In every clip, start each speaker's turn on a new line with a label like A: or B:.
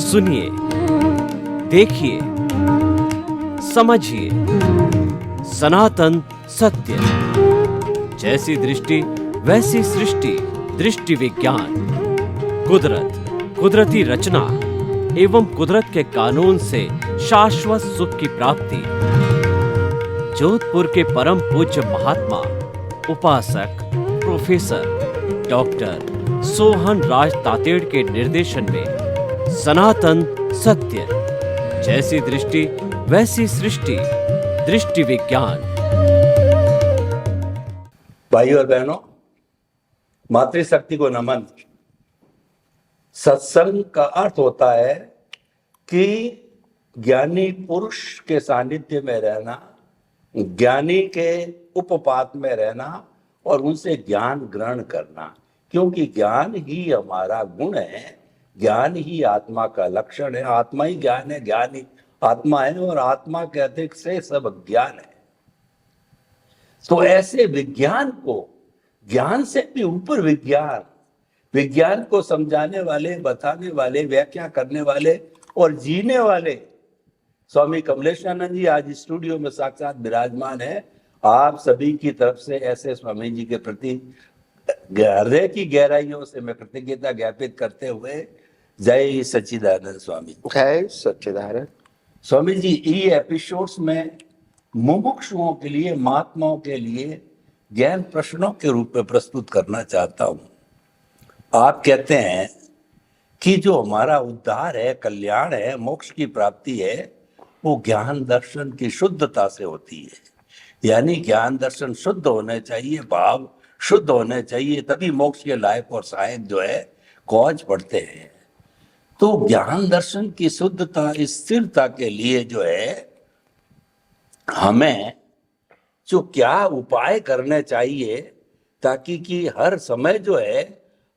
A: सुनिए, देखिए, समझिए सनातन सत्य। जैसी दृष्टि वैसी सृष्टि, दृष्टि विज्ञान। कुदरत, कुदरती रचना एवं कुदरत के कानून से शाश्वत सुख की प्राप्ति। जोधपुर के परम पूज्य महात्मा उपासक प्रोफेसर डॉक्टर सोहन राज तातेड़ के निर्देशन में सनातन सत्य। जैसी दृष्टि वैसी सृष्टि, दृष्टि विज्ञान।
B: भाइयों और बहनों, मातृशक्ति को नमन। सत्संग का अर्थ होता है कि ज्ञानी पुरुष के सानिध्य में रहना, ज्ञानी के उपपात में रहना और उनसे ज्ञान ग्रहण करना, क्योंकि ज्ञान ही हमारा गुण है, ज्ञान ही आत्मा का लक्षण है। आत्मा ही ज्ञान है, ज्ञान ही आत्मा है और आत्मा के अधिक से सब ज्ञान है। तो ऐसे विज्ञान को, ज्ञान से भी ऊपर विज्ञान, विज्ञान को समझाने वाले, बताने वाले, व्याख्या करने वाले और जीने वाले स्वामी कमलेशानंद जी आज स्टूडियो में साक्षात विराजमान है। आप सभी की तरफ से ऐसे स्वामी जी के प्रति हृदय की गहराइयों से मैं कृतज्ञता ज्ञापित करते हुए जय सच्चिदानंद स्वामी।
C: जय सच्चिदानंद
B: स्वामी जी, ये एपिसोड्स में मुमुक्षुओं के लिए, महात्माओं के लिए ज्ञान प्रश्नों के रूप में प्रस्तुत करना चाहता हूं। आप कहते हैं कि जो हमारा उद्धार है, कल्याण है, मोक्ष की प्राप्ति है, वो ज्ञान दर्शन की शुद्धता से होती है। यानी ज्ञान दर्शन शुद्ध होने चाहिए, भाव शुद्ध होने चाहिए, तभी मोक्ष के लायक और सहायक जो है कौज पड़ते हैं। तो ज्ञान दर्शन की शुद्धता, स्थिरता के लिए जो है हमें जो क्या उपाय करने चाहिए, ताकि कि हर समय जो है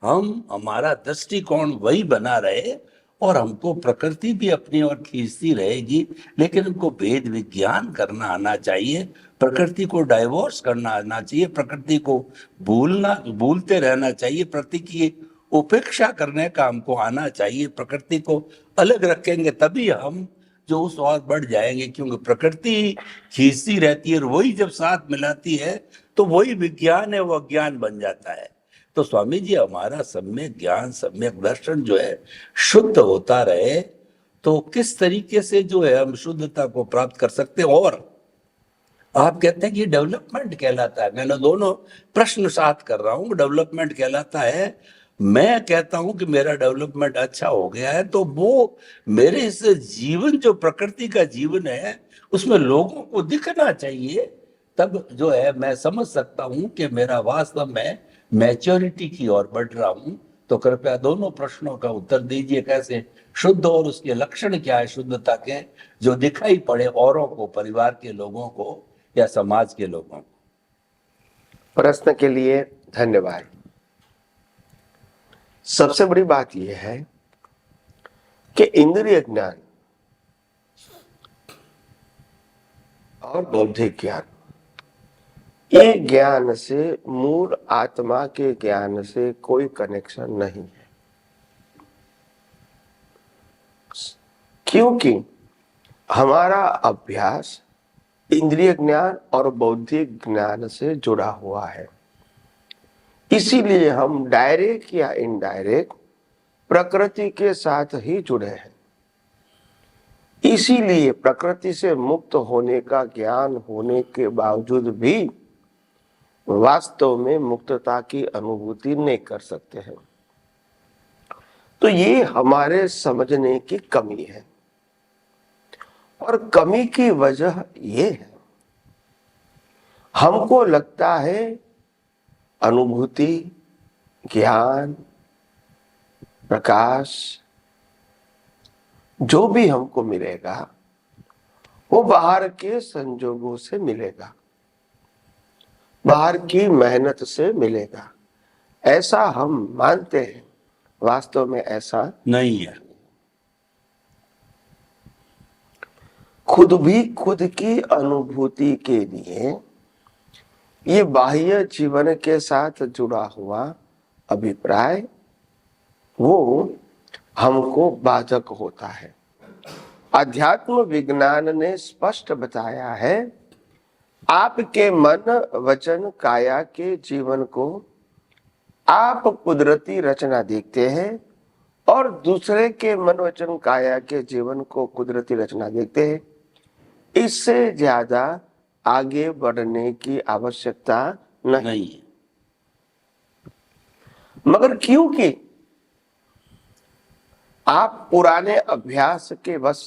B: हमारा दृष्टिकोण वही बना रहे और हमको प्रकृति भी अपनी ओर खींचती रहेगी, लेकिन हमको वेद विज्ञान करना आना चाहिए, प्रकृति को डाइवोर्स करना आना चाहिए, प्रकृति को भूलते रहना चाहिए, प्रकृति की उपेक्षा करने का हमको आना चाहिए। प्रकृति को अलग रखेंगे तभी हम जो उस और बढ़ जाएंगे, क्योंकि प्रकृति खींचती रहती है और वही जब साथ मिलाती है तो वही विज्ञान है, वो अज्ञान बन जाता है। तो स्वामी जी, हमारा सम्यक ज्ञान, सम्यक दर्शन जो है शुद्ध होता रहे, तो किस तरीके से जो है हम शुद्धता को प्राप्त कर सकते हैं? और आप कहते हैं कि डेवलपमेंट कहलाता है। मैंने दोनों प्रश्न साथ कर रहा हूं। डेवलपमेंट कहलाता है, मैं कहता हूं कि मेरा डेवलपमेंट अच्छा हो गया है, तो वो मेरे इस जीवन, जो प्रकृति का जीवन है, उसमें लोगों को दिखना चाहिए। तब जो है मैं समझ सकता हूं कि मेरा वास्तव में मैच्योरिटी की ओर बढ़ रहा हूं। तो कृपया दोनों प्रश्नों का उत्तर दीजिए, कैसे शुद्ध और उसके लक्षण क्या है शुद्धता के, जो दिखाई पड़े औरों को, परिवार के लोगों को या समाज के लोगों को।
C: प्रश्न के लिए धन्यवाद। सबसे बड़ी बात यह है कि इंद्रिय ज्ञान और बौद्धिक ज्ञान, ये ज्ञान से, मूल आत्मा के ज्ञान से कोई कनेक्शन नहीं है, क्योंकि हमारा अभ्यास इंद्रिय ज्ञान और बौद्धिक ज्ञान से जुड़ा हुआ है। इसीलिए हम डायरेक्ट या इनडायरेक्ट प्रकृति के साथ ही जुड़े हैं। इसीलिए प्रकृति से मुक्त होने का ज्ञान होने के बावजूद भी वास्तव में मुक्तता की अनुभूति नहीं कर सकते हैं। तो ये हमारे समझने की कमी है, और कमी की वजह ये है, हमको लगता है अनुभूति, ज्ञान, प्रकाश जो भी हमको मिलेगा वो बाहर के संजोगों से मिलेगा, बाहर की मेहनत से मिलेगा, ऐसा हम मानते हैं। वास्तव में ऐसा
B: नहीं है।
C: खुद भी खुद की अनुभूति के लिए ये बाह्य जीवन के साथ जुड़ा हुआ अभिप्राय वो हमको बाधक होता है। अध्यात्म विज्ञान ने स्पष्ट बताया है, आपके मन वचन काया के जीवन को आप कुदरती रचना देखते हैं और दूसरे के मन वचन काया के जीवन को कुदरती रचना देखते हैं। इससे ज्यादा आगे बढ़ने की आवश्यकता नहीं है। मगर क्योंकि आप पुराने अभ्यास के बस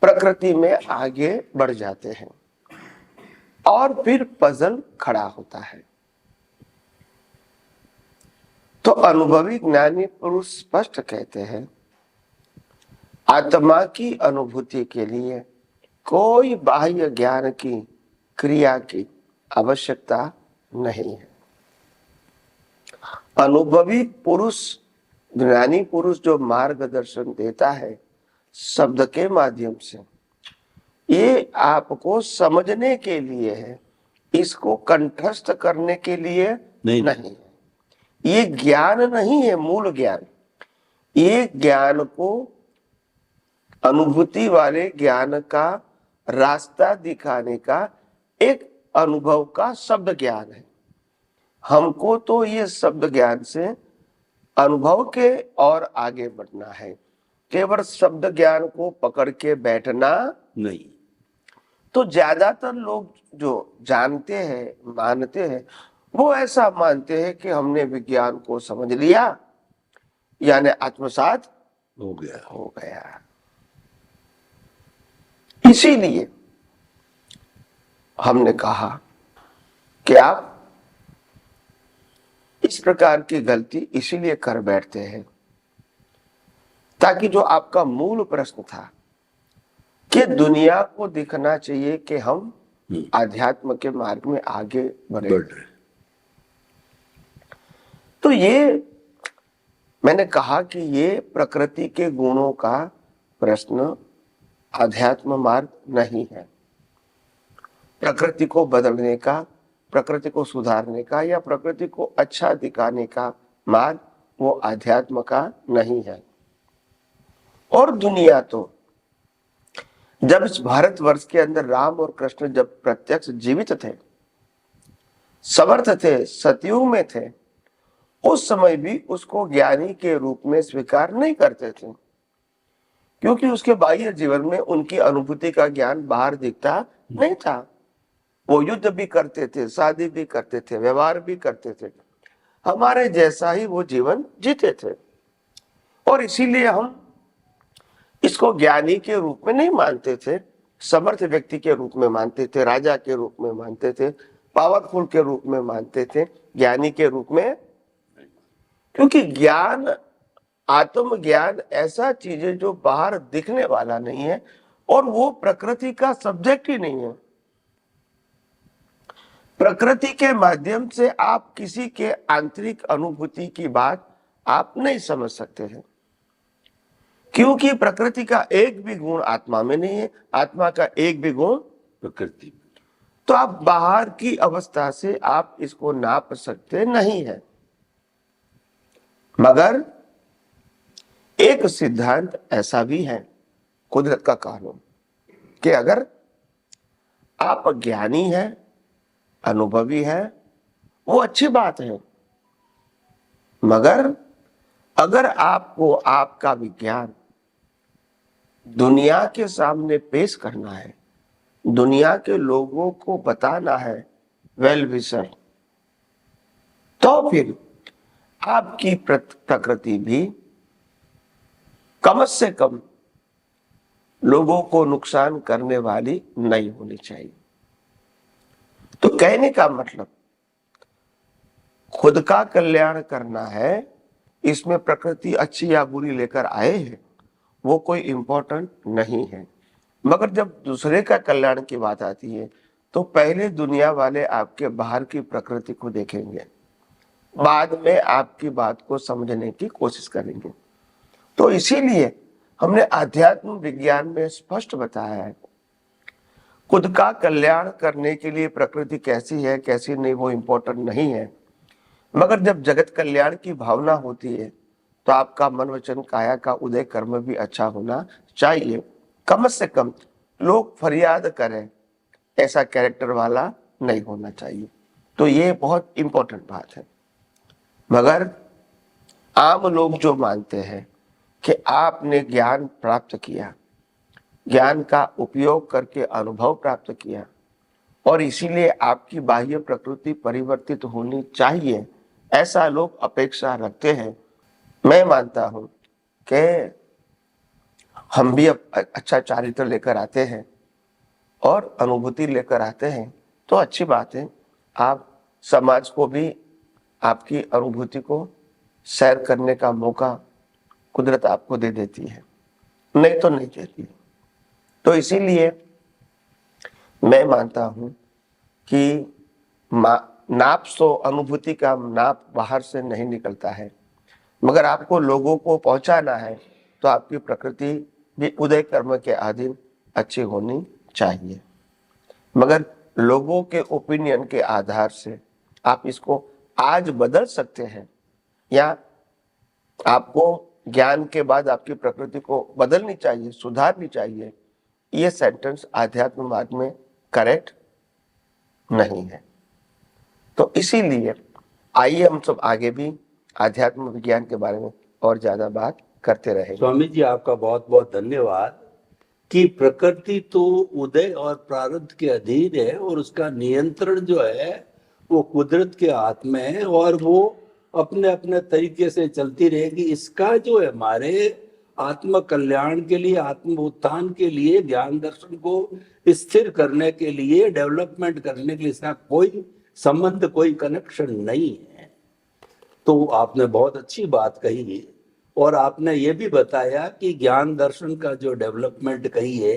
C: प्रकृति में आगे बढ़ जाते हैं और फिर पजल खड़ा होता है। तो अनुभवी ज्ञानी पुरुष स्पष्ट कहते हैं, आत्मा की अनुभूति के लिए कोई बाह्य ज्ञान की क्रिया की आवश्यकता नहीं है। अनुभवी पुरुष, ज्ञानी पुरुष जो मार्गदर्शन देता है शब्द के माध्यम से, ये आपको समझने के लिए है, इसको कंठस्थ करने के लिए नहीं है। ये ज्ञान नहीं है मूल ज्ञान, ये ज्ञान को अनुभूति वाले ज्ञान का रास्ता दिखाने का एक अनुभव का शब्द ज्ञान है। हमको तो ये शब्द ज्ञान से अनुभव के और आगे बढ़ना है। केवल शब्द ज्ञान को पकड़ के बैठना नहीं। तो ज्यादातर लोग जो जानते हैं, मानते हैं, वो ऐसा मानते हैं कि हमने विज्ञान को समझ लिया, यानी आत्मसात हो गया। इसीलिए हमने कहा कि आप इस प्रकार की गलती इसीलिए कर बैठते हैं ताकि जो आपका मूल प्रश्न था कि दुनिया को दिखना चाहिए कि हम आध्यात्म के मार्ग में आगे बढ़े। तो ये मैंने कहा कि ये प्रकृति के गुणों का प्रश्न आध्यात्म मार्ग नहीं है। प्रकृति को बदलने का, प्रकृति को सुधारने का या प्रकृति को अच्छा दिखाने का मार्ग वो आध्यात्म का नहीं है। और दुनिया तो जब इस भारतवर्ष के अंदर राम और कृष्ण जब प्रत्यक्ष जीवित थे, समर्थ थे, सतयुग में थे, उस समय भी उसको ज्ञानी के रूप में स्वीकार नहीं करते थे, क्योंकि उसके बाह्य जीवन में उनकी अनुभूति का ज्ञान बाहर दिखता नहीं था। वो युद्ध भी करते थे, शादी भी करते थे, व्यवहार भी करते थे, हमारे जैसा ही वो जीवन जीते थे। और इसीलिए हम इसको ज्ञानी के रूप में नहीं मानते थे, समर्थ व्यक्ति के रूप में मानते थे, राजा के रूप में मानते थे, पावरफुल के रूप में मानते थे, ज्ञानी के रूप में। क्योंकि ज्ञान, आत्म ज्ञान ऐसा चीज है जो बाहर दिखने वाला नहीं है और वो प्रकृति का सब्जेक्ट ही नहीं है। प्रकृति के माध्यम से आप किसी के आंतरिक अनुभूति की बात आप नहीं समझ सकते हैं, क्योंकि प्रकृति का एक भी गुण आत्मा में नहीं है, आत्मा का एक भी गुण प्रकृति में। तो आप बाहर की अवस्था से आप इसको नाप सकते नहीं है। मगर एक सिद्धांत ऐसा भी है, कुदरत का कानून, कि अगर आप ज्ञानी हैं, अनुभवी है, वो अच्छी बात है। मगर अगर आपको आपका विज्ञान दुनिया के सामने पेश करना है, दुनिया के लोगों को बताना है वेल विशर, तो फिर आपकी प्रकृति भी कम से कम लोगों को नुकसान करने वाली नहीं होनी चाहिए। तो कहने का मतलब खुद का कल्याण करना है, इसमें प्रकृति अच्छी या बुरी लेकर आए हैं वो कोई इंपॉर्टेंट नहीं है। मगर जब दूसरे का कल्याण की बात आती है तो पहले दुनिया वाले आपके बाहर की प्रकृति को देखेंगे, बाद में आपकी बात को समझने की कोशिश करेंगे। तो इसीलिए हमने आध्यात्म विज्ञान में स्पष्ट बताया है, खुद का कल्याण करने के लिए प्रकृति कैसी है कैसी नहीं वो इंपॉर्टेंट नहीं है। मगर जब जगत कल्याण की भावना होती है तो आपका मन वचन काया का उदय कर्म भी अच्छा होना चाहिए। कम से कम लोग फरियाद करें ऐसा कैरेक्टर वाला नहीं होना चाहिए। तो ये बहुत इंपॉर्टेंट बात है। मगर आम लोग जो मानते हैं कि आपने ज्ञान प्राप्त किया, ज्ञान का उपयोग करके अनुभव प्राप्त किया और इसीलिए आपकी बाह्य प्रकृति परिवर्तित होनी चाहिए, ऐसा लोग अपेक्षा रखते हैं। मैं मानता हूं कि हम भी अच्छा चारित्र लेकर आते हैं और अनुभूति लेकर आते हैं तो अच्छी बात है। आप समाज को भी आपकी अनुभूति को शेयर करने का मौका कुदरत आपको दे देती है, नहीं तो नहीं देती। तो इसीलिए मैं मानता हूं कि नाप सो अनुभूति का नाप बाहर से नहीं निकलता है, मगर आपको लोगों को पहुंचाना है तो आपकी प्रकृति भी उदय कर्म के अधीन अच्छी होनी चाहिए। मगर लोगों के ओपिनियन के आधार से आप इसको आज बदल सकते हैं या आपको ज्ञान के बाद आपकी प्रकृति को बदलनी चाहिए, सुधारनी चाहिए, ये सेंटेंस आध्यात्म मार्ग में करेक्ट नहीं है। तो इसीलिए आइए हम सब आगे भी आध्यात्म विज्ञान के बारे में और ज्यादा बात करते रहेंगे।
B: स्वामी जी, आपका बहुत बहुत धन्यवाद कि प्रकृति तो उदय और प्रारब्ध के अधीन है और उसका नियंत्रण जो है वो कुदरत के हाथ में है और वो अपने अपने तरीके से चलती रहेगी। इसका जो है हमारे आत्म कल्याण के लिए, आत्म उत्थान के लिए, ज्ञान दर्शन को स्थिर करने के लिए, डेवलपमेंट करने के लिए इसका कोई संबंध, कोई कनेक्शन नहीं है। तो आपने बहुत अच्छी बात कही और आपने ये भी बताया कि ज्ञान दर्शन का जो डेवलपमेंट कही है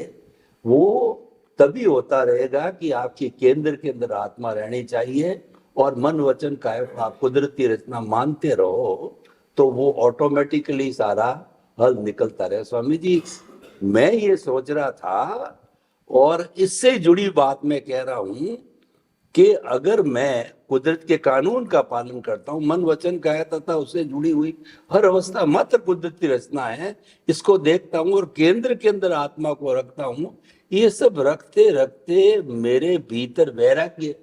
B: वो तभी होता रहेगा कि आपके केंद्र के अंदर आत्मा रहनी चाहिए और मन वचन काया आप कुदरती रचना मानते रहो तो वो ऑटोमेटिकली सारा हल निकलता रहे। स्वामी जी, मैं ये सोच रहा था और इससे जुड़ी बात मैं कह रहा हूं कि अगर मैं कुदरत के कानून का पालन करता हूं, मन वचन काया तथा उससे जुड़ी हुई हर अवस्था मात्र कुदरती रचना है, इसको देखता हूं और केंद्र के अंदर आत्मा को रखता हूं, ये सब रखते रखते मेरे भीतर वैराग्य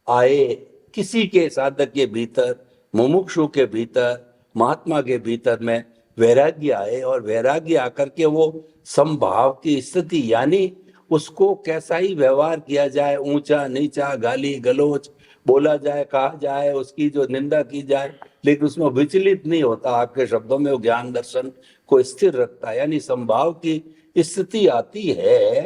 B: आए, किसी के साधक के भीतर, मुमुक्षु के भीतर, महात्मा के भीतर में वैराग्य आए और वैराग्य आकर के वो समभाव की स्थिति, यानी उसको कैसा ही व्यवहार किया जाए, ऊंचा नीचा, गाली गलौज बोला जाए, कहा जाए, उसकी जो निंदा की जाए, लेकिन उसमें विचलित नहीं होता। आपके शब्दों में वो ज्ञान दर्शन को स्थिर रखता है, यानी समभाव की स्थिति आती है।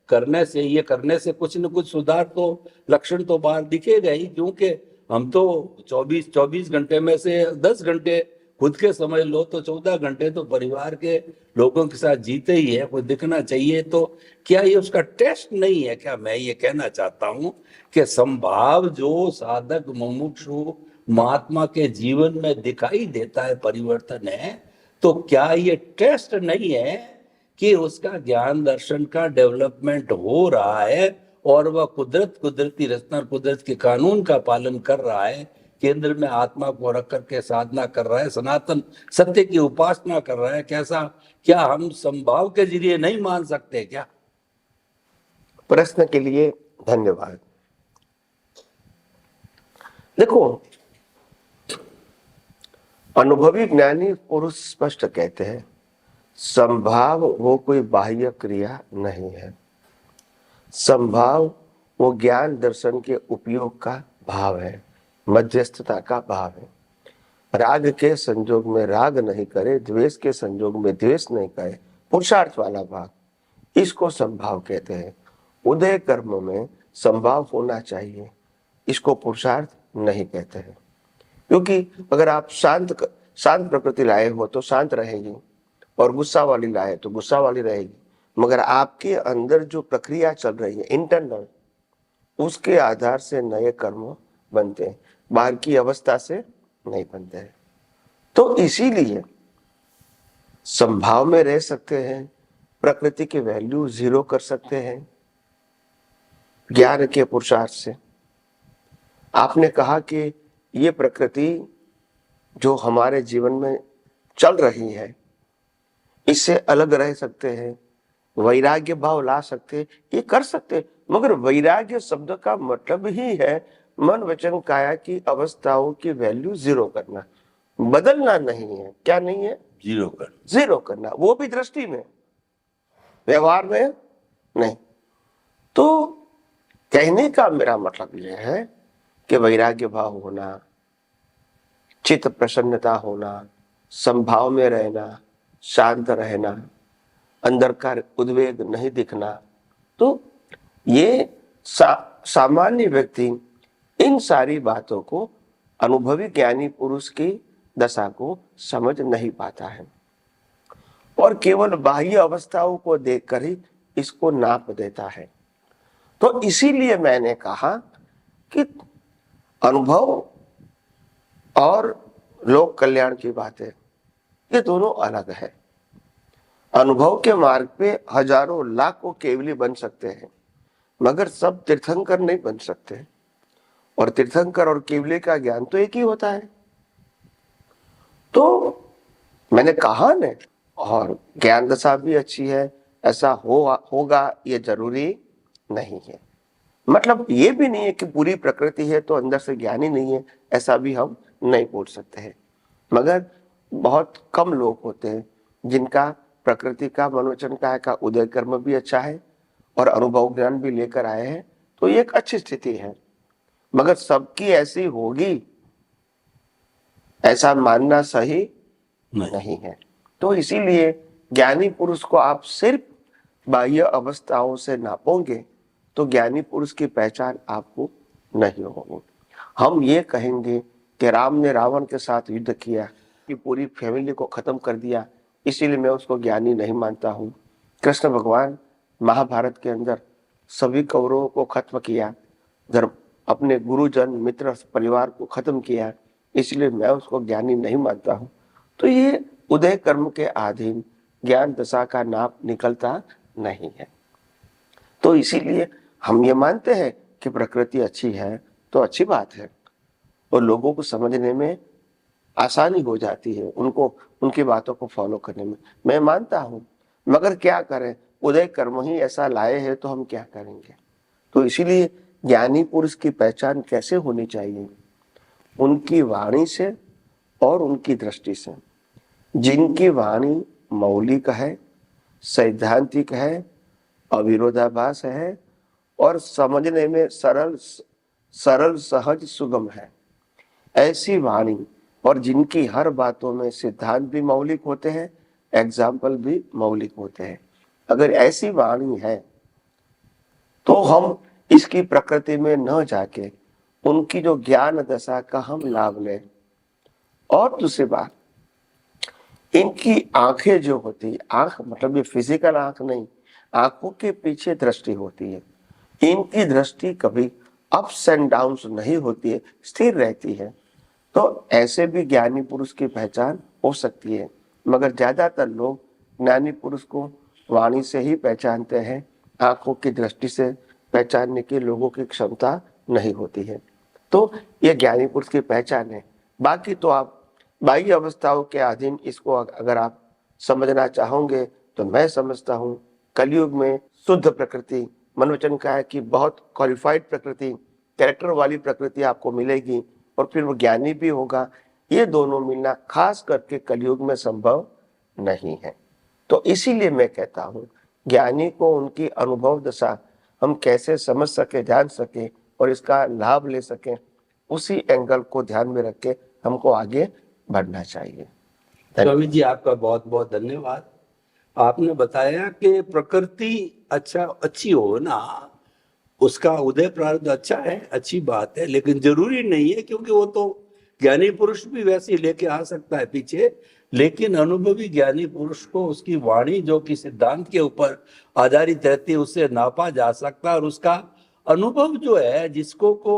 B: करने से, ये करने से कुछ न कुछ सुधार तो, लक्षण तो बाहर दिखेगा ही, क्योंकि हम तो 24 घंटे में से 10 घंटे खुद के समझ लो तो 14 घंटे तो परिवार के लोगों के साथ जीते ही है। कोई दिखना चाहिए तो क्या ये उसका टेस्ट नहीं है क्या? मैं ये कहना चाहता हूं कि संभाव जो साधक मुमुक्षु महात्मा के जीवन में दिखाई देता है, परिवर्तन है, तो क्या ये टेस्ट नहीं है कि उसका ज्ञान दर्शन का डेवलपमेंट हो रहा है और वह कुदरती रचना, कुदरत के कानून का पालन कर रहा है, केंद्र में आत्मा को रख करके साधना कर रहा है, सनातन सत्य की उपासना कर रहा है? कैसा, क्या हम संभाव के जरिए नहीं मान सकते क्या?
C: प्रश्न के लिए धन्यवाद। देखो, अनुभवी ज्ञानी पुरुष स्पष्ट कहते हैं संभाव वो कोई बाह्य क्रिया नहीं है, संभाव वो ज्ञान दर्शन के उपयोग का भाव है, मध्यस्थता का भाव है। राग के संजोग में राग नहीं करे, द्वेष के संजोग में द्वेष नहीं करे, पुरुषार्थ वाला भाव, इसको संभाव कहते हैं। उदय कर्म में संभाव होना चाहिए, इसको पुरुषार्थ नहीं कहते हैं। क्योंकि अगर आप शांत प्रकृति लाए हो तो शांत रहेगी और गुस्सा वाली लाए तो गुस्सा वाली रहेगी, मगर आपके अंदर जो प्रक्रिया चल रही है इंटरनल, उसके आधार से नए कर्म बनते हैं, बाहर की अवस्था से नहीं बनते हैं। तो इसीलिए संभाव में रह सकते हैं, प्रकृति की वैल्यू 0 कर सकते हैं ज्ञान के पुरुषार्थ से। आपने कहा कि ये प्रकृति जो हमारे जीवन में चल रही है, इससे अलग रह सकते हैं, वैराग्य भाव ला सकते हैं, ये कर सकते हैं। मगर वैराग्य शब्द का मतलब ही है मन वचन काया की अवस्थाओं की वैल्यू जीरो करना, बदलना नहीं है। क्या नहीं है? जीरो करना, वो भी दृष्टि में, व्यवहार में नहीं। तो कहने का मेरा मतलब यह है कि वैराग्य भाव होना, चित्त प्रसन्नता होना, संभाव में रहना, शांत रहना, अंदर का उद्वेग नहीं दिखना, तो ये सामान्य व्यक्ति इन सारी बातों को अनुभवी ज्ञानी पुरुष की दशा को समझ नहीं पाता है और केवल बाह्य अवस्थाओं को देखकर ही इसको नाप देता है। तो इसीलिए मैंने कहा कि अनुभव और लोक कल्याण की बातें ये दोनों अलग है। अनुभव के मार्ग पे हजारों लाखों केवली बन सकते हैं, मगर सब तीर्थंकर नहीं बन सकते। और तीर्थंकर और केवली का ज्ञान तो एक ही होता है। तो मैंने कहा न, और ज्ञान दशा भी अच्छी है, ऐसा होगा ये जरूरी नहीं है। मतलब ये भी नहीं है कि पूरी प्रकृति है तो अंदर से ज्ञानी नहीं है, ऐसा भी हम नहीं बोल सकते हैं। मगर बहुत कम लोग होते हैं जिनका प्रकृति का मनोवचन का उदय कर्म भी अच्छा है और अनुभव ज्ञान भी लेकर आए हैं, तो ये एक अच्छी स्थिति है। मगर सबकी ऐसी होगी ऐसा मानना सही नहीं है। तो इसीलिए ज्ञानी पुरुष को आप सिर्फ बाह्य अवस्थाओं से नापोगे तो ज्ञानी पुरुष की पहचान आपको नहीं होगी। हम ये कहेंगे कि राम ने रावण के साथ युद्ध किया, कि पूरी फैमिली को खत्म कर दिया, इसीलिए मैं उसको ज्ञानी नहीं मानता हूँ। कृष्ण भगवान महाभारत के अंदर सभी कौरवों को खत्म किया, धर्म अपने गुरुजन मित्र परिवार को खत्म किया, इसलिए मैं उसको ज्ञानी नहीं मानता हूँ। तो ये उदय कर्म के अधीन ज्ञान दशा का नाप निकलता नहीं है। तो इसीलिए हम ये मानते हैं कि प्रकृति अच्छी है तो अच्छी बात है और लोगों को समझने में आसानी हो जाती है, उनको उनकी बातों को फॉलो करने में, मैं मानता हूँ। मगर क्या करें, उदय कर्म ही ऐसा लाए हैं तो हम क्या करेंगे। तो इसीलिए ज्ञानी पुरुष की पहचान कैसे होनी चाहिए? उनकी वाणी से और उनकी दृष्टि से। जिनकी वाणी मौलिक है, सैद्धांतिक है, अविरोधाभास है और समझने में सरल सहज सुगम है, ऐसी वाणी, और जिनकी हर बातों में सिद्धांत भी मौलिक होते हैं, एग्जाम्पल भी मौलिक होते हैं, अगर ऐसी वाणी है तो हम इसकी प्रकृति में न जाके उनकी जो ज्ञान दशा का हम लाभ लें। और दूसरी बात, इनकी आंखें जो होती है, आंख मतलब ये फिजिकल आंख नहीं, आंखों के पीछे दृष्टि होती है, इनकी दृष्टि कभी अप्स एंड डाउन्स नहीं होती है, स्थिर रहती है। तो ऐसे भी ज्ञानी पुरुष की पहचान हो सकती है। मगर ज्यादातर लोग ज्ञानी पुरुष को वाणी से ही पहचानते हैं, आंखों की दृष्टि से पहचानने की लोगों की क्षमता नहीं होती है। तो यह ज्ञानी पुरुष की पहचान है। बाकी तो आप बाह्य अवस्थाओं के अधीन इसको अगर आप समझना चाहोगे तो मैं समझता हूँ कलयुग में शुद्ध प्रकृति, मनोवचन काया की बहुत क्वालिफाइड प्रकृति, कैरेक्टर वाली प्रकृति आपको मिलेगी और फिर वो ज्ञानी भी होगा। ये दोनों मिलना खास करके कलयुग में संभव नहीं है। तो इसीलिए मैं कहता हूँ ज्ञानी को उनकी अनुभव दशा हम कैसे समझ सके, जान सके और इसका लाभ ले सके, उसी एंगल को ध्यान में रख के हमको आगे बढ़ना चाहिए।
B: स्वामी जी आपका बहुत बहुत धन्यवाद। आपने बताया कि प्रकृति अच्छी हो ना, उसका उदय प्रारब्ध अच्छा है, अच्छी बात है, लेकिन जरूरी नहीं है, क्योंकि वो तो ज्ञानी पुरुष भी वैसे लेके आ सकता है पीछे। लेकिन अनुभवी ज्ञानी पुरुष को उसकी वाणी जो कि सिद्धांत के ऊपर आधारित रहती है उससे नापा जा सकता है, और उसका अनुभव जो है जिसको को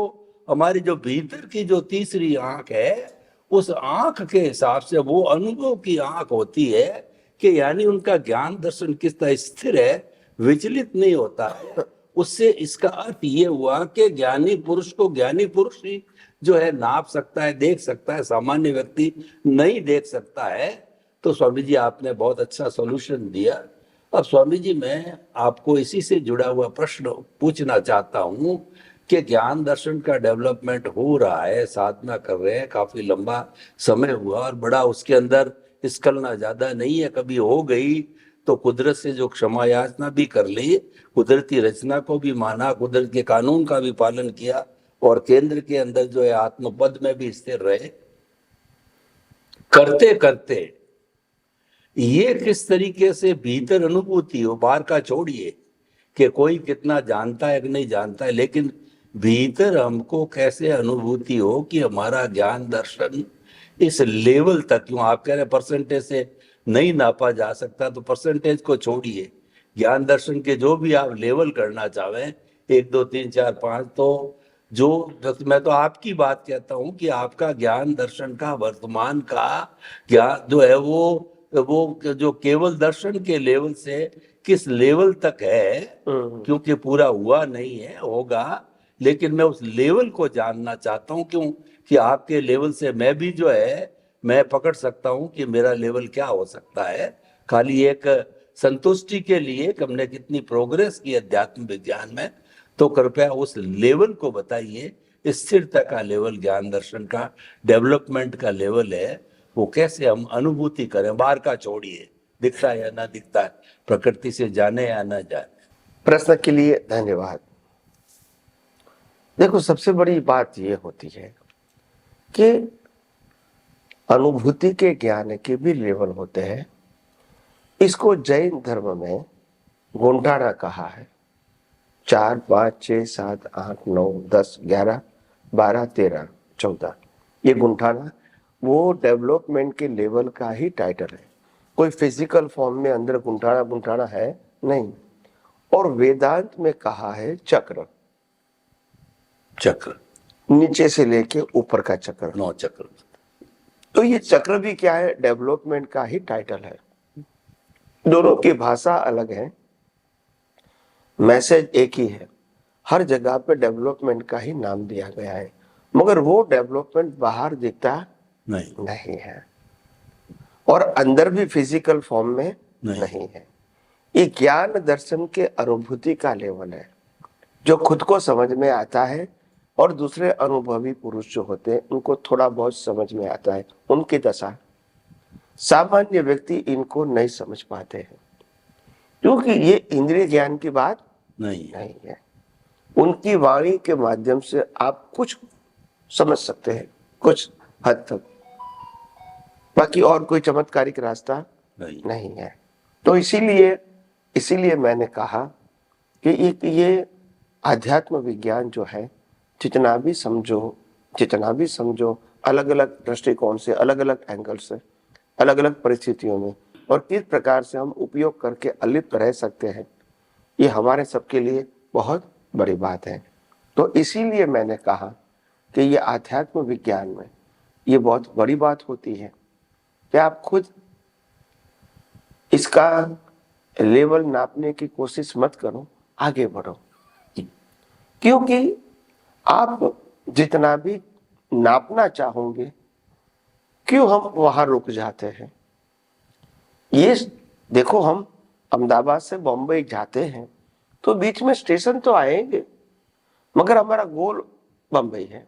B: हमारी जो भीतर की जो तीसरी आंख है, उस आंख के हिसाब से वो अनुभव की आंख होती है कि यानी उनका ज्ञान दर्शन किस तरह स्थिर है, विचलित नहीं होता है। उससे इसका अर्थ ये हुआ कि ज्ञानी पुरुष को ज्ञानी पुरुष ही जो है नाप सकता है, देख सकता है, सामान्य व्यक्ति नहीं देख सकता है। तो स्वामी जी आपने बहुत अच्छा सॉल्यूशन दिया। अब स्वामी जी मैं आपको इसी से जुड़ा हुआ प्रश्न पूछना चाहता हूँ कि ज्ञान दर्शन का डेवलपमेंट हो रहा है, साधना कर रहे हैं, काफी लंबा समय हुआ और बड़ा उसके अंदर स्खलना ज्यादा नहीं है, कभी हो गई तो कुदरत से जो क्षमा याचना भी कर ली, कुदरती रचना को भी माना, कुदरत के कानून का भी पालन किया और केंद्र के अंदर जो है आत्मपद में भी स्थिर रहे। करते करते ये किस तरीके से भीतर अनुभूति हो, बाहर का छोड़िए कि कोई कितना जानता है कि नहीं जानता है, लेकिन भीतर हमको कैसे अनुभूति हो कि हमारा ज्ञान दर्शन इस लेवल तक, क्यों आप कह रहे परसेंटेज से नहीं नापा जा सकता, तो परसेंटेज को छोड़िए, ज्ञान दर्शन के जो भी आप लेवल करना चाहें 1 2 3 4 5, तो जो मैं तो आपकी बात कहता हूं कि आपका ज्ञान दर्शन का वर्तमान का ज्ञान जो है वो जो केवल दर्शन के लेवल से किस लेवल तक है, क्योंकि पूरा हुआ नहीं है, होगा, लेकिन मैं उस लेवल को जानना चाहता हूं, क्यों कि आपके लेवल से मैं भी जो है मैं पकड़ सकता हूं कि मेरा लेवल क्या हो सकता है। खाली एक संतुष्टि के लिए कि हमने कितनी प्रोग्रेस की अध्यात्म विज्ञान में, तो कृपया उस लेवल को बताइए, स्थिरता का लेवल ज्ञान दर्शन का डेवलपमेंट का लेवल है, वो कैसे हम अनुभूति करें, बाहर का छोड़िए, दिखता है या ना दिखता है, प्रकृति से जाने या ना जाने।
C: प्रश्न के लिए धन्यवाद। देखो, सबसे बड़ी बात ये होती है कि अनुभूति के ज्ञान के भी लेवल होते हैं। इसको जैन धर्म में गुंठाना कहा है। 4 5 6 7 8 9 10 11 12 13 14, ये गुंठाना वो डेवलपमेंट के लेवल का ही टाइटल है। कोई फिजिकल फॉर्म में अंदर गुंठाना गुंठाना है नहीं। और वेदांत में कहा है चक्र,
B: चक्र
C: नीचे से लेके ऊपर का चक्र,
B: 9 चक्र।
C: तो ये चक्र भी क्या है, डेवलपमेंट का ही टाइटल है। दोनों की भाषा अलग है, मैसेज एक ही है। हर जगह पे डेवलपमेंट का ही नाम दिया गया है, मगर वो डेवलपमेंट बाहर दिखता नहीं है और अंदर भी फिजिकल फॉर्म में नहीं है। ये ज्ञान दर्शन के अनुभूति का लेवल है, जो खुद को समझ में आता है और दूसरे अनुभवी पुरुष जो होते हैं उनको थोड़ा बहुत समझ में आता है, उनकी दशा। सामान्य व्यक्ति इनको नहीं समझ पाते हैं, क्योंकि ये इंद्रिय ज्ञान की बात नहीं है। उनकी वाणी के माध्यम से आप कुछ समझ सकते हैं, कुछ हद तक, बाकी और कोई चमत्कारिक रास्ता नहीं है। तो इसीलिए मैंने कहा कि ये आध्यात्म विज्ञान जो है, जितना भी समझो अलग अलग दृष्टिकोण से, अलग अलग एंगल से, अलग अलग परिस्थितियों में, और किस प्रकार से हम उपयोग करके अलिप्त रह सकते हैं, ये हमारे सबके लिए बहुत बड़ी बात है। तो इसीलिए मैंने कहा कि ये आध्यात्म विज्ञान में ये बहुत बड़ी बात होती है कि आप खुद इसका लेवल नापने की कोशिश मत करो, आगे बढ़ो। क्योंकि आप जितना भी नापना चाहोगे, क्यों हम वहां रुक जाते हैं। ये देखो, हम अहमदाबाद से बॉम्बे जाते हैं तो बीच में स्टेशन तो आएंगे, मगर हमारा गोल बम्बई है,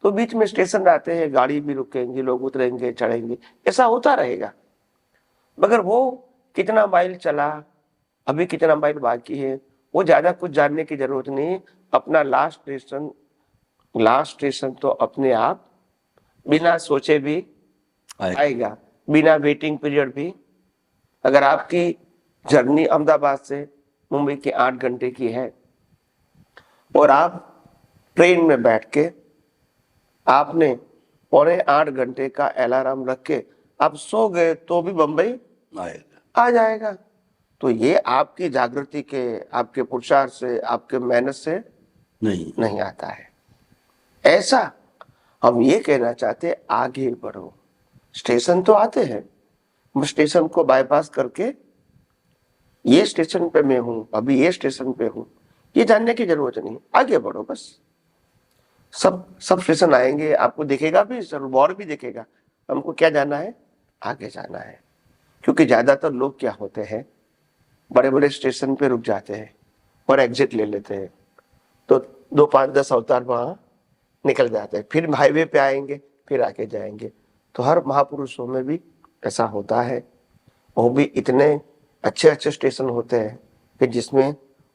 C: तो बीच में स्टेशन आते हैं, गाड़ी भी रुकेंगे, लोग उतरेंगे, चढ़ेंगे, ऐसा होता रहेगा। मगर वो कितना माइल चला, अभी कितना माइल बाकी है, वो ज्यादा कुछ जानने की जरूरत नहीं। अपना लास्ट स्टेशन तो अपने आप बिना सोचे भी आएगा, बिना वेटिंग पीरियड भी। अगर आपकी जर्नी अहमदाबाद से मुंबई की 8 घंटे की है और आप ट्रेन में बैठ के आपने 7.25 घंटे का अलार्म रख के आप सो गए तो भी बंबई आ जाएगा। तो ये आपकी जागृति के, आपके पुरुषार्थ से, आपके मेहनत से नहीं आता है। ऐसा हम ये कहना चाहते, आगे बढ़ो। स्टेशन तो आते हैं, स्टेशन को बाईपास करके ये स्टेशन पे मैं हूं, अभी ये स्टेशन पे हूं, ये जानने की जरूरत नहीं, आगे बढ़ो बस। सब स्टेशन आएंगे, आपको दिखेगा भी, बोर्ड भी दिखेगा, हमको क्या जाना है, आगे जाना है। क्योंकि ज्यादातर लोग क्या होते हैं, बड़े बड़े स्टेशन पे रुक जाते हैं और एग्जिट ले लेते हैं, तो 2, 5, 10 अवतार वहां निकल जाते हैं, फिर हाईवे पे आएंगे, फिर आके जाएंगे। तो हर महापुरुषों में भी ऐसा होता है। वो भी इतने अच्छे अच्छे स्टेशन होते हैं कि जिसमें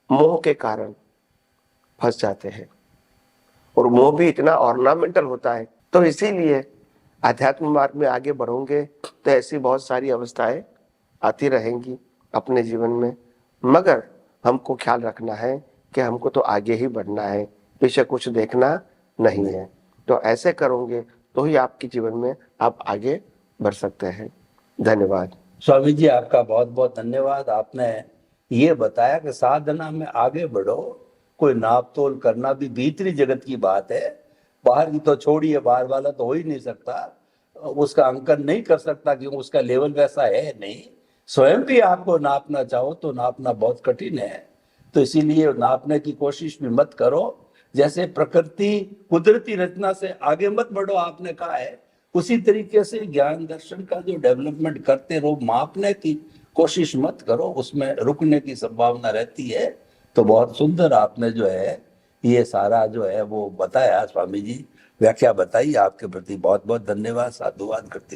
C: मोह के कारण फंस जाते हैं, और मोह भी इतना ऑर्नामेंटल होता है। तो इसीलिए आध्यात्म मार्ग में आगे बढ़ोगे तो ऐसी बहुत सारी अवस्थाएं आती रहेंगी अपने जीवन में, मगर हमको ख्याल रखना है कि हमको तो आगे ही बढ़ना है, पीछे कुछ देखना नहीं है। तो ऐसे करोगे तो ही आपके जीवन में आप आगे बढ़ सकते हैं। धन्यवाद।
B: स्वामी जी, आपका बहुत बहुत धन्यवाद। आपने ये बताया कि साधना में आगे बढ़ो, कोई नाप तोल करना भी भीतरी जगत की बात है, बाहर की तो छोड़िए, बाहर वाला तो हो ही नहीं सकता, उसका अंकन नहीं कर सकता क्योंकि उसका लेवल वैसा है नहीं। स्वयं भी आपको नापना चाहो तो नापना बहुत कठिन है, तो इसीलिए नापने की कोशिश भी मत करो। जैसे प्रकृति कुदरती रचना से आगे मत बढ़ो आपने कहा है, उसी तरीके से ज्ञान दर्शन का जो डेवलपमेंट करते रहो, मापने की कोशिश मत करो, उसमें रुकने की संभावना रहती है। तो बहुत सुंदर आपने जो है ये सारा जो है वो बताया स्वामी जी, व्याख्या बताई। आपके प्रति बहुत बहुत धन्यवाद, साधुवाद करते।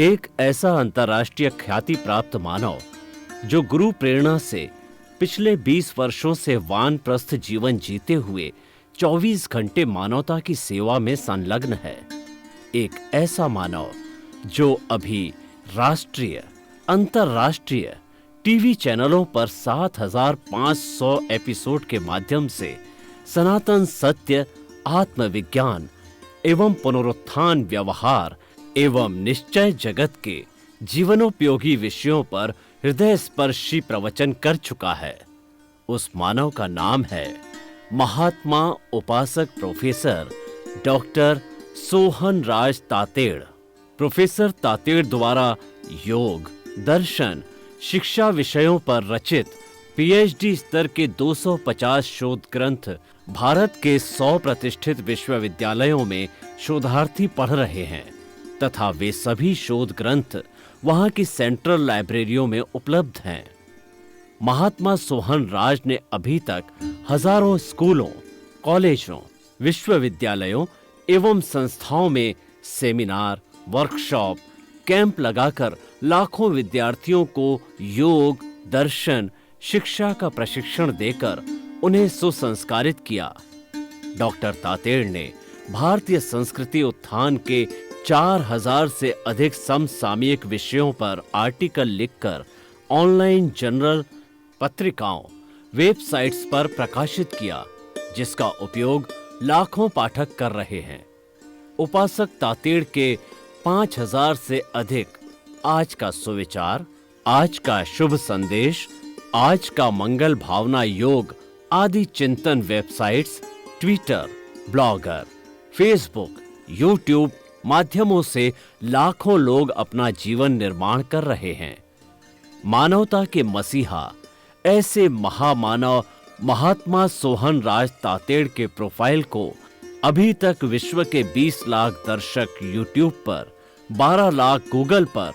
A: एक ऐसा अंतर्राष्ट्रीय ख्याति प्राप्त मानव जो गुरु प्रेरणा से पिछले 20 वर्षों से वानप्रस्थ जीवन जीते हुए 24 घंटे मानवता की सेवा में संलग्न है। एक ऐसा मानव जो अभी राष्ट्रीय, अंतर्राष्ट्रीय टीवी चैनलों पर 7,500 एपिसोड के माध्यम से सनातन सत्य, आत्मविज्ञान एवं पुनरुत्थान, व्यवहार एवं निश्चय जगत के जीवनोपयोगी विषयों पर हृदय स्पर्शी प्रवचन कर चुका है। उस मानव का नाम है महात्मा उपासक प्रोफेसर डॉक्टर सोहन राज तातेड़। प्रोफेसर तातेड़ द्वारा योग, दर्शन, शिक्षा विषयों पर रचित पीएचडी स्तर के 250 शोध ग्रंथ भारत के 100 प्रतिष्ठित विश्वविद्यालयों में शोधार्थी पढ़ रहे हैं तथा वे सभी शोध ग्रंथ वहां की सेंट्रल लाइब्रेरियों में उपलब्ध हैं। महात्मा सोहन राज ने अभी तक हजारों स्कूलों, कॉलेजों, विश्वविद्यालयों एवं संस्थाओं में सेमिनार, वर्कशॉप, कैंप लगाकर लाखों विद्यार्थियों को योग, दर्शन, शिक्षा का प्रशिक्षण देकर उन्हें सुसंस्कारित किया। डॉक्टर तातेड़ ने भारतीय संस्कृति उत्थान के 4000 से अधिक समसामयिक विषयों पर आर्टिकल लिखकर ऑनलाइन जर्नल, पत्रिकाओं, वेबसाइट्स पर प्रकाशित किया, जिसका उपयोग लाखों पाठक कर रहे हैं। उपासक तातेड़ के 5000 से अधिक आज का सुविचार, आज का शुभ संदेश, आज का मंगल भावना योग आदि चिंतन websites, Twitter, blogger, Facebook, YouTube माध्यमों से लाखों लोग अपना जीवन निर्माण कर रहे हैं। मानवता के मसीहा ऐसे महामानव महात्मा सोहन राज तातेड़ के प्रोफाइल को अभी तक विश्व के 20 लाख दर्शक यूट्यूब पर, 12 लाख गूगल पर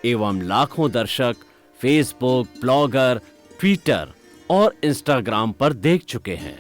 A: एवं लाखों दर्शक फेसबुक, ब्लॉगर, ट्विटर और इंस्टाग्राम पर देख चुके हैं।